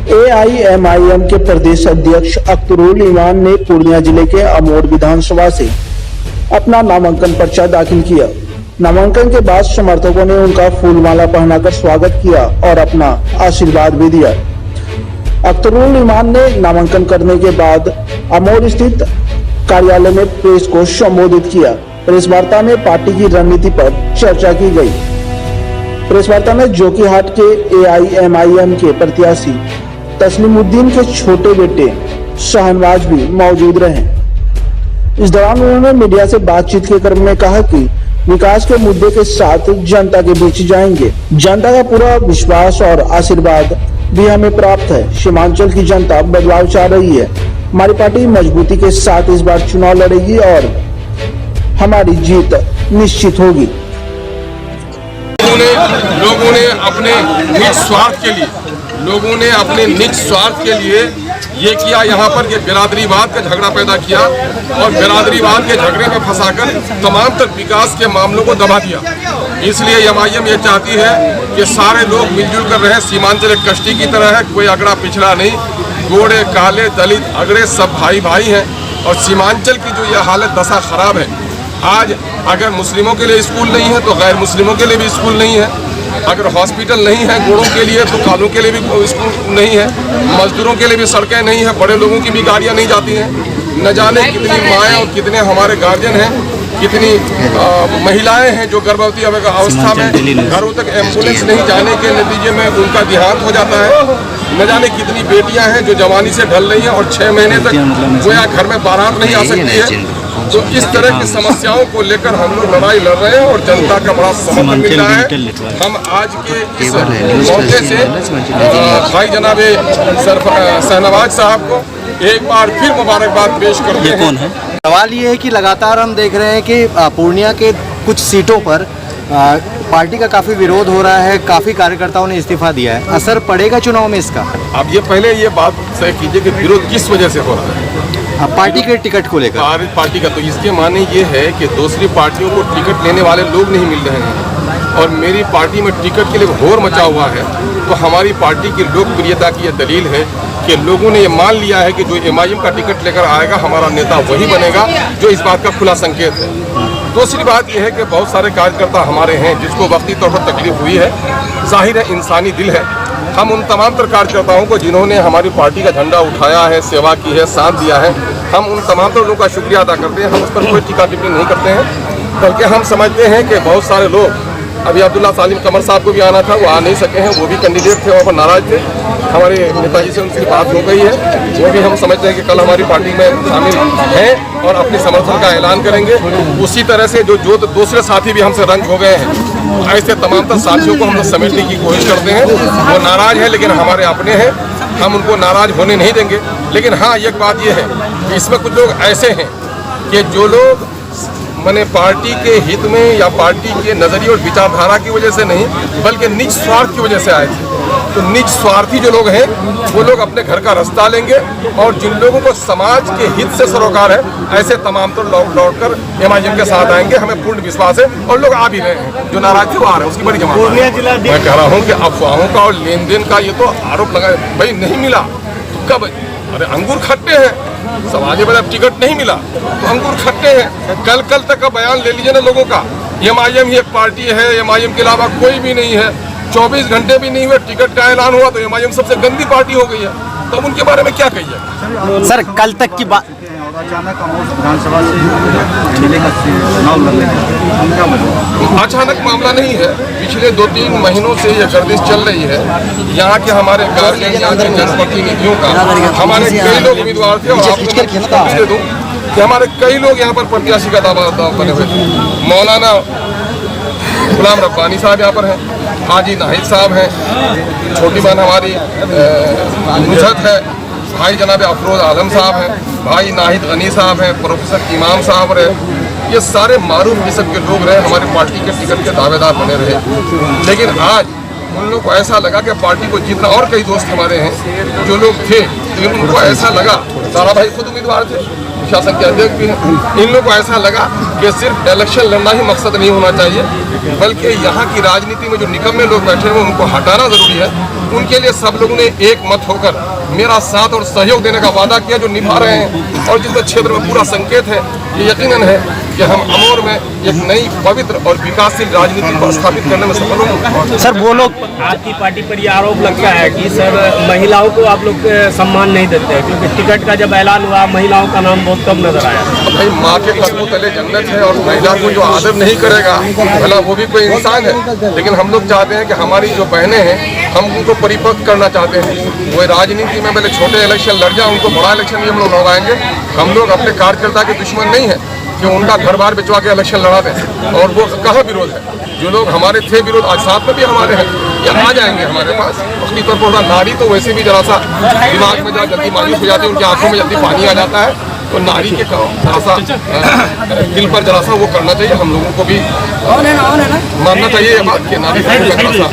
AIMIM के प्रदेश अध्यक्ष अख्तरुल ईमान ने पूर्णिया जिले के अमोद विधानसभा से अपना नामांकन पर्चा दाखिल किया। नामांकन के बाद समर्थकों ने उनका फूलमाला पहनाकर स्वागत किया और अपना आशीर्वाद भी दिया। अख्तरुल ईमान ने नामांकन करने के बाद अमोद स्थित कार्यालय में प्रेस को संबोधित किया। प्रेस वार्ता में पार्टी की रणनीति पर चर्चा की गई। प्रेस वार्ता में जोकीहाट के AIMIM के प्रत्याशी तस्लीमुद्दीन के छोटे बेटे शाहनवाज भी मौजूद रहे। इस दौरान उन्होंने मीडिया से बातचीत के क्रम में कहा कि विकास के मुद्दे के साथ जनता के बीच जाएंगे। जनता का पूरा विश्वास और आशीर्वाद भी हमें प्राप्त है। सीमांचल की जनता बदलाव चाह रही है। हमारी पार्टी मजबूती के साथ इस बार चुनाव लड़ेगी और हमारी जीत निश्चित होगी। लोगों ने अपने निज स्वार्थ के लिए ये किया, यहाँ पर कि बिरादरीवाद का झगड़ा पैदा किया और बिरादरीवाद के झगड़े में फंसाकर तमाम तक विकास के मामलों को दबा दिया। इसलिए MIM ये चाहती है कि सारे लोग मिलजुल कर रहे। सीमांचल एक कश्ती की तरह है, कोई अगड़ा पिछड़ा नहीं। गोरे काले दलित अगड़े सब भाई भाई हैं और सीमांचल की जो ये हालत दशा खराब है। आज अगर मुस्लिमों के लिए स्कूल नहीं है तो गैर मुस्लिमों के लिए भी स्कूल नहीं है। अगर हॉस्पिटल नहीं है गोरों के लिए तो कालों के लिए भी स्कूल नहीं है। मजदूरों के लिए भी सड़कें नहीं है। बड़े लोगों की भी गाड़ियां नहीं जाती हैं। न जाने कितनी माएँ और कितने हमारे गार्जियन हैं, कितनी महिलाएं हैं जो गर्भवती अवस्था में घरों तक एम्बुलेंस नहीं जाने के नतीजे में उनका देहांत हो जाता है। न जाने कितनी बेटियां हैं जो जवानी से ढल रही हैं और 6 महीने तक गोया घर में बारात नहीं आ सकती है। तो इस तरह की समस्याओं को लेकर हम लोग लड़ाई लड़ रहे हैं और जनता का बड़ा समर्थन मिल रहा है। हम आज के इस मौके से भाई जनाब शाहनवाज साहब को एक बार फिर मुबारकबाद पेश करते हैं। कौन है? सवाल ये है कि लगातार हम देख रहे हैं कि पूर्णिया के कुछ सीटों पर पार्टी का काफी विरोध हो रहा है। काफी कार्यकर्ताओं ने इस्तीफा दिया है। असर पड़ेगा चुनाव में इसका? अब ये पहले ये बात तय कीजिए कि विरोध किस वजह से हो रहा है? पार्टी के टिकट को लेकर। पार्टी का तो इसके माने ये है कि दूसरी पार्टियों को टिकट लेने वाले लोग नहीं मिल रहे हैं और मेरी पार्टी में टिकट के लिए घोर मचा हुआ है। तो हमारी पार्टी की लोकप्रियता की यह दलील है कि लोगों ने ये मान लिया है कि जो MIM का टिकट लेकर आएगा हमारा नेता वही बनेगा, जो इस बात का खुला संकेत है। दूसरी बात यह है कि बहुत सारे कार्यकर्ता हमारे हैं जिसको वक्ती तौर पर तकलीफ हुई है। जाहिर है इंसानी दिल है। हम उन तमाम तर कार्यकर्ताओं को जिन्होंने हमारी पार्टी का झंडा उठाया है, सेवा की है, साथ दिया है, हम उन तमाम तर लोगों का शुक्रिया अदा करते हैं। हम उस पर कोई टीका टिप्पणी नहीं करते हैं, बल्कि हम समझते हैं कि बहुत सारे लोग, अभी अब्दुल्ला सालिम कमर साहब को भी आना था, वो आ नहीं सके हैं। वो भी कैंडिडेट थे, वहाँ पर नाराज थे। हमारे नेताजी से उनकी बात हो गई है। वो भी हम समझते हैं कि कल हमारी पार्टी में शामिल हैं और अपने समर्थन का ऐलान करेंगे। उसी तरह से जो दूसरे साथी भी हमसे रंग हो गए हैं, ऐसे तमाम तर साथियों को हम लोग समेटने की कोशिश करते हैं। वो नाराज है लेकिन हमारे अपने हैं, हम उनको नाराज होने नहीं देंगे। लेकिन हाँ, एक बात ये है कि इसमें कुछ लोग ऐसे हैं कि जो लोग मैंने पार्टी के हित में या पार्टी के नज़रिए और विचारधारा की वजह से नहीं, बल्कि निज स्वार्थ की वजह से आए थे। तो निज स्वार्थी जो लोग हैं वो लोग अपने घर का रास्ता लेंगे और जिन लोगों को समाज के हित से सरोकार है, ऐसे तमाम तो लौट कर MIM के साथ आएंगे। हमें पूर्ण विश्वास है और लोग आ भी रहे हैं। जो नाराज थे वो आ रहे हैं, उसकी बड़ी जमात है। मैं कह रहा हूँ कि अफवाहों का और लेन देन का ये तो आरोप लगा, भाई नहीं मिला तो कब? अरे अंगूर खट्टे हैं, समाज में टिकट नहीं मिला तो अंगूर खट्टे हैं। कल तक का बयान ले लीजिए ना लोगों का। MIM ही एक पार्टी है, MIM के अलावा कोई भी नहीं है। 24 घंटे भी नहीं हुए टिकट का ऐलान हुआ तो MIM सबसे गंदी पार्टी हो गई है। तो अब उनके बारे में क्या कहिए? सर, कल तक की बात अचानक विधानसभा से मिलेगा चुनाव लड़ने का अचानक मामला नहीं है। पिछले 2-3 महीनों से यह गर्दिश चल रही है। यहाँ के हमारे गार्जियन, यहाँ के जनप्रतिनिधियों का, हमारे कई लोग उम्मीदवार थे और आपको दे दूँ कि हमारे कई लोग यहाँ पर प्रत्याशी का दावा बने हुए थे। मौलाना गुलाम रब्बानी साहब यहाँ पर हैं, हाजी नाहिद साहब हैं, छोटी बहन हमारी नुसरत है, भाई जनाब अफरोज आलम साहब हैं, भाई नाहिद गनी साहब हैं, प्रोफेसर इमाम साहब रहे। ये सारे मारूफ किस्म के लोग रहे, हमारी पार्टी के टिकट के दावेदार बने रहे। लेकिन आज उन लोग को ऐसा लगा कि पार्टी को जीतना, और कई दोस्त हमारे हैं जो लोग थे, लेकिन उनको ऐसा लगा, सारा भाई खुद उम्मीदवार थे, शासन के अध्यक्ष भी हैं, इन लोगों को ऐसा लगा कि सिर्फ इलेक्शन लड़ना ही मकसद नहीं होना चाहिए, बल्कि यहाँ की राजनीति में जो निकम्मे लोग बैठे हुए उनको हटाना ज़रूरी है। उनके लिए सब लोगों ने एक मत होकर मेरा साथ और सहयोग देने का वादा किया, जो निभा रहे हैं। और जिस क्षेत्र में पूरा संकेत है, ये यकीनन है कि हम अमोर में एक नई पवित्र और विकासशील राजनीति को स्थापित करने में सफल होंगे। सर वो लोग आपकी पार्टी पर ये आरोप लगता है कि सर महिलाओं को आप लोग सम्मान नहीं देते, क्योंकि टिकट का जब ऐलान हुआ महिलाओं का नाम बहुत कम नजर आया। भाई माँ के कदमों तले जन्नत है, और महिला को जो आदर नहीं करेगा भला वो भी कोई इंसान है। लेकिन हम लोग चाहते हैं कि हमारी जो बहनें हैं, हम उनको परिपक्व करना चाहते हैं। वो राजनीति में पहले छोटे इलेक्शन लड़ जाए, उनको बड़ा इलेक्शन भी हम लोग लड़वाएंगे। हम लोग अपने कार्यकर्ता के दुश्मन नहीं है कि उनका घर बार बिचवा के इलेक्शन लड़ा दें। और वो कहाँ विरोध है? जो लोग हमारे थे विरोध, आज साथ में भी हमारे हैं, या आ जाएंगे हमारे पास। उसकी तरफ थोड़ा नारी तो वैसे भी जरा सा दिमाग में जरा जल्दी मायूस हो जाती है, उनकी आंखों में जल्दी पानी आ जाता है। तो नारी के जरा सा दिल पर जरा सा वो करना चाहिए। हम लोगों को भी मानना चाहिए ये बात कि नारी का जरा सा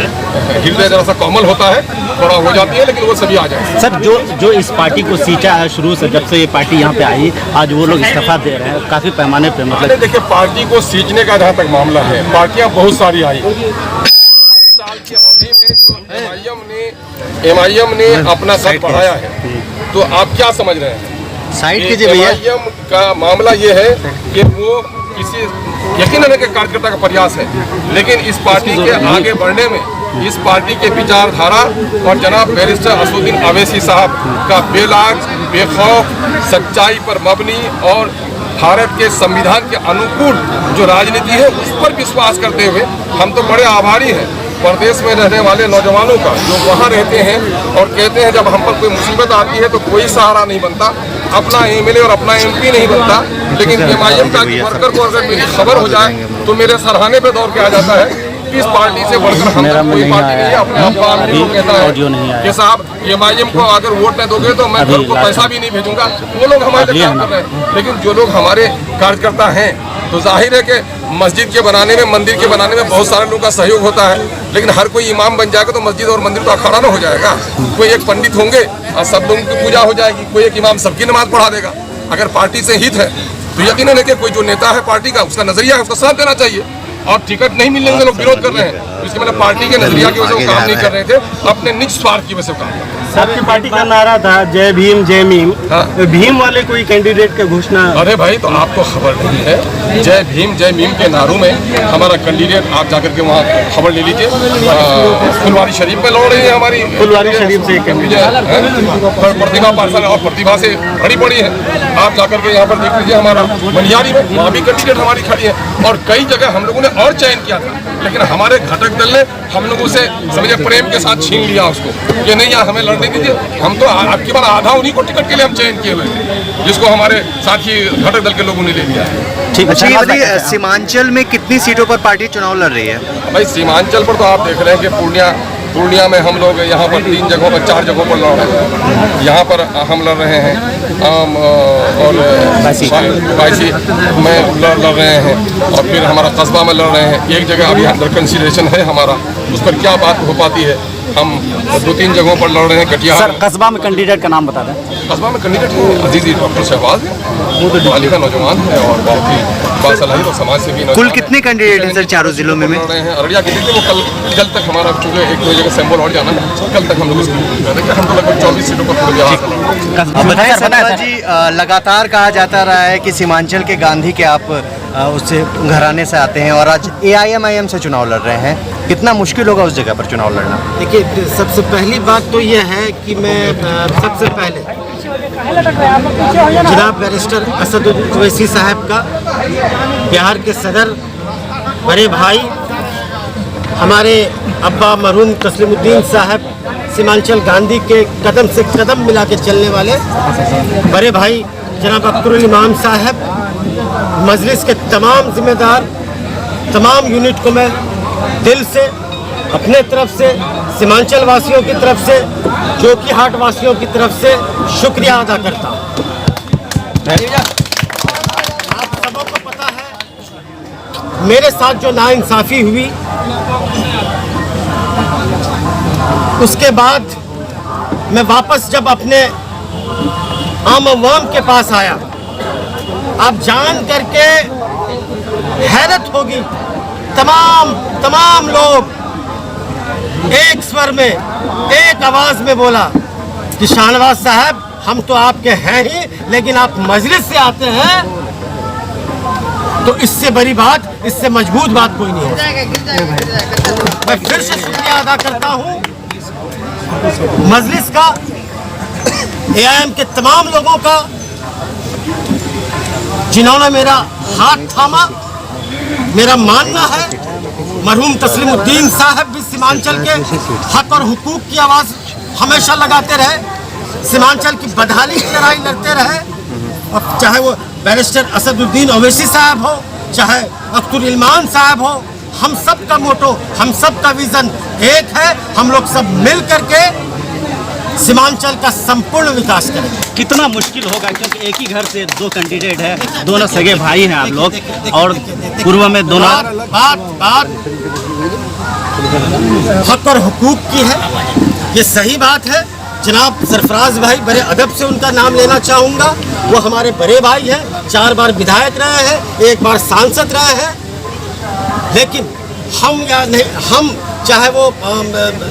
हृदय जरा सा कोमल होता है, थोड़ा हो जाती है, लेकिन वो सभी आ जाए। सर जो इस पार्टी को सींचा है शुरू से, जब से ये पार्टी यहाँ पे आई, आज वो लोग इस्तीफा दे रहे हैं काफी पैमाने पे। मतलब देखिए, पार्टी को सींचने का जहाँ तक मामला है, पार्टियां बहुत सारी आई। 5 साल की अवधि में जो एमआईएम ने अपना कद बढ़ाया है, तो आप क्या समझ रहे हैं? साइड कीजिए भैया। एमआईएम का मामला ये है कि वो किसी यकीनन के कार्यकर्ता का प्रयास है, लेकिन इस पार्टी के आगे बढ़ने में इस पार्टी के विचारधारा और जनाब बैरिस्टर असदुद्दीन अवैसी साहब का बेलाज, बेखौफ, सच्चाई पर मबनी और भारत के संविधान के अनुकूल जो राजनीति है, उस पर विश्वास करते हुए हम तो बड़े आभारी हैं प्रदेश में रहने वाले नौजवानों का, जो वहाँ रहते हैं और कहते हैं जब हम पर कोई मुसीबत आती है तो कोई सहारा नहीं बनता, अपना एमएलए और अपना एमपी नहीं बनता, लेकिन एमआईएम का वर्कर को अगर मेरी खबर हो जाए तो मेरे सराहने पे दौड़ के आ जाता है। इस पार्टी से बढ़कर हम तक कोई पार्टी नहीं है। अपने आप को कहता है कि साहब एमआईएम को अगर वोट नहीं दोगे तो मैं घर को पैसा भी नहीं भेजूंगा। वो लोग हमारे लिए काम कर रहे हैं, लेकिन जो लोग हमारे कार्यकर्ता हैं, तो जाहिर है कि मस्जिद के बनाने में, मंदिर के बनाने में बहुत सारे लोगों का सहयोग होता है, लेकिन हर कोई इमाम बन जाएगा तो मस्जिद और मंदिर तो अखाड़ा ना हो जाएगा। कोई एक पंडित होंगे और सब लोगों की पूजा हो जाएगी, कोई एक इमाम सबकी नमाज पढ़ा देगा। अगर पार्टी से हित है तो यकीनन है कि कोई जो नेता है पार्टी का, उसका नजरिया है, उसका साथ देना चाहिए। और टिकट नहीं मिलने से लोग विरोध कर रहे हैं, इसके मतलब पार्टी के नजरिया की वजह से वो काम नहीं कर रहे थे, अपने निज स्वार्थ की वजह से काम कर रहे थे। सबकी पार्टी का नारा था जय भीम जय मीम। हाँ। भीम वाले कोई कैंडिडेट का घोषणा? अरे भाई, तो आपको खबर नहीं है, जय भीम जय मीम के नारों में हमारा कैंडिडेट, आप जाकर के वहाँ खबर ले लीजिए, फुलवारी शरीफ में लड़ रही है हमारी फुलवारी शरीफ से प्रतिभा पार्षद, और प्रतिभा से भरी पड़ी है। आप जाकर के यहाँ पर देख लीजिए, हमारा मनियारी में वहाँ भी कैंडिडेट हमारी खड़ी है। और कई जगह हम लोगों ने और चयन किया था, लेकिन हमारे घटक दल ने हम लोगों से समझे प्रेम के साथ छीन लिया उसको, कि नहीं यार हमें लड़ने दीजिए। हम तो आपकी बार आधा उन्हीं को टिकट के लिए हम चयन किए हुए थे, जिसको हमारे साथी घटक दल के लोगों ने ले लिया है। ठीक है। सीमांचल में कितनी सीटों पर पार्टी चुनाव लड़ रही है? भाई सीमांचल पर तो आप देख रहे हैं कि पूर्णिया में हम लोग यहाँ पर 3 जगहों पर 4 जगहों पर लड़ रहे हैं। यहाँ पर हम लड़ रहे हैं और बाईसी में लड़ रहे हैं, और फिर हमारा कस्बा में लड़ रहे हैं। एक जगह अभी अंडर कंसिडरेशन है हमारा, उस पर क्या बात हो पाती है। हम 2-3 जगहों पर लड़ रहे हैं। कटिहार सर कस्बा में कैंडिडेट का नाम बता दें। कस्बा में कैंडिडेट अजीजी डॉक्टर शहबाज है, वो तो दिवाली का नौजवान है और बहुत ही बासलाहियत और समाज सेवी नौजवान। कुल कितने कैंडिडेट हैं सर चारों जिलों में? लड़ रहे हैं। अररिया के लिए वो कल तक हमारा, चूँकि 1-2 जगह सैंपल और जाना है, कल तक हम लोग इसको करेंगे। हम तो लगभग 24 सीटों पर पूरे बिहार सर जी, लगातार कहा जाता रहा है कि सीमांचल के गांधी के आप उससे घराने से आते हैं और आज AIMIM से चुनाव लड़ रहे हैं, कितना मुश्किल होगा उस जगह पर चुनाव लड़ना? देखिए, सबसे पहली बात तो ये है कि मैं सबसे पहले जनाब बैरिस्टर असदुद्दीन अवैसी साहब का, बिहार के सदर, बड़े भाई, हमारे अब्बा मरहूम तस्लीमुद्दीन साहब, सीमांचल गांधी के कदम से कदम मिला के चलने वाले बड़े भाई जनाब अख्तरुल इमाम साहब, मजलिस के तमाम जिम्मेदार, तमाम यूनिट को मैं दिल से, अपने तरफ से, सीमांचल वासियों की तरफ से, जोकीहाट वासियों की तरफ से शुक्रिया अदा करता हूँ। आप सबों को पता है मेरे साथ जो नाइंसाफ़ी हुई, उसके बाद मैं वापस जब अपने आम अवाम के पास आया, आप जान करके हैरत होगी, तमाम लोग एक स्वर में, एक आवाज में बोला कि शाहनवाज साहब हम तो आपके हैं ही, लेकिन आप मजलिस से आते हैं, तो इससे बड़ी बात, इससे मजबूत बात कोई नहीं है। मैं फिर से शुक्रिया अदा करता हूं मजलिस का, AIM के तमाम लोगों का, जिन्होंने मेरा हाथ थामा। मेरा मानना है मरहूम तस्लीमुद्दीन साहब भी सीमांचल के हक और हुकूक की आवाज़ हमेशा लगाते रहे, सीमांचल की बदहाली की लड़ाई लड़ते रहे। अब चाहे वो बैरिस्टर असदुद्दीन ओवैसी साहब हो, चाहे अख्तर इल्मान साहब हो, हम सब का मोटो, हम सब का विजन एक है। हम लोग सब मिल करके सीमांचल का संपूर्ण विकास करेंगे। कितना मुश्किल होगा, क्योंकि एक ही घर से दो कैंडिडेट है, दोनों सगे भाई हैं आप लोग, और पूर्व में दोनों बात हक और हुकूक की है, ये सही बात है। जनाब सरफराज भाई, बड़े अदब से उनका नाम लेना चाहूँगा। वो हमारे बड़े भाई हैं, 4 बार विधायक रहे हैं, 1 बार सांसद रहे हैं। लेकिन हम या नहीं, हम चाहे वो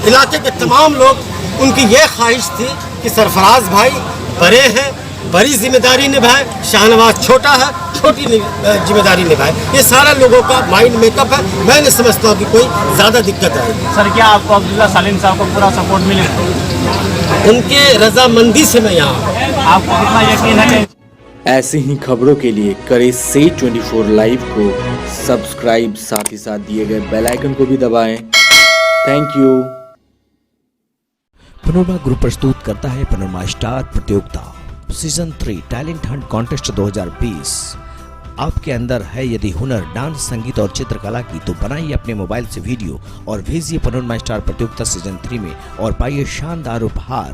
इलाके के तमाम लोग, उनकी ये ख्वाहिश थी कि सरफराज भाई बड़े हैं, बड़ी जिम्मेदारी निभाए, शाहनवाज छोटा है, छोटी जिम्मेदारी निभाए। ये सारा लोगों का माइंड मेकअप है। मैं नहीं समझता हूँ कि कोई ज़्यादा दिक्कत आएगी। सर, क्या आपको अब्दुल्ला सलीम साहब को पूरा सपोर्ट मिलेगा? उनके रजामंदी से मैं यहाँ हूँ। आपको कितना यकीन है? ऐसे ही खबरों के लिए करें से 24 लाइव को सब्सक्राइब, साथ ही साथ दिए गए बेल आइकन को भी दबाएं। Thank you. पनोरमा ग्रुप प्रस्तुत करता है पनोरमा स्टार प्रतियोगिता सीजन 3 टैलेंट हंट कॉन्टेस्ट 2020। आपके अंदर है यदि हुनर, डांस, संगीत और चित्रकला की, तो बनाइए अपने मोबाइल से वीडियो और भेजिए पनोरमा स्टार प्रतियोगिता सीजन 3 में और पाइए शानदार उपहार।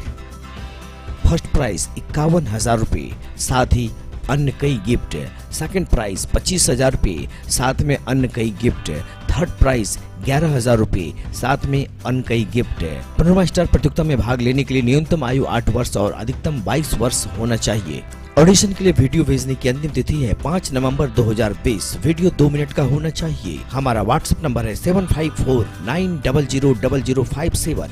फर्स्ट प्राइज 51,000 रुपये, साथ ही अन्य कई गिफ्ट। सेकंड प्राइज 25,000 रुपये, साथ में अन्य कई गिफ्ट। थर्ड प्राइज 11,000 रुपये, साथ में अन्य कई गिफ्ट। पनोरमा स्टार प्रतियोगिता में भाग लेने के लिए न्यूनतम आयु 8 वर्ष और अधिकतम 22 वर्ष होना चाहिए। ऑडिशन के लिए वीडियो भेजने की अंतिम तिथि है 5 नवंबर 2020। वीडियो 2 मिनट का होना चाहिए। हमारा व्हाट्सएप नंबर है 7549000057।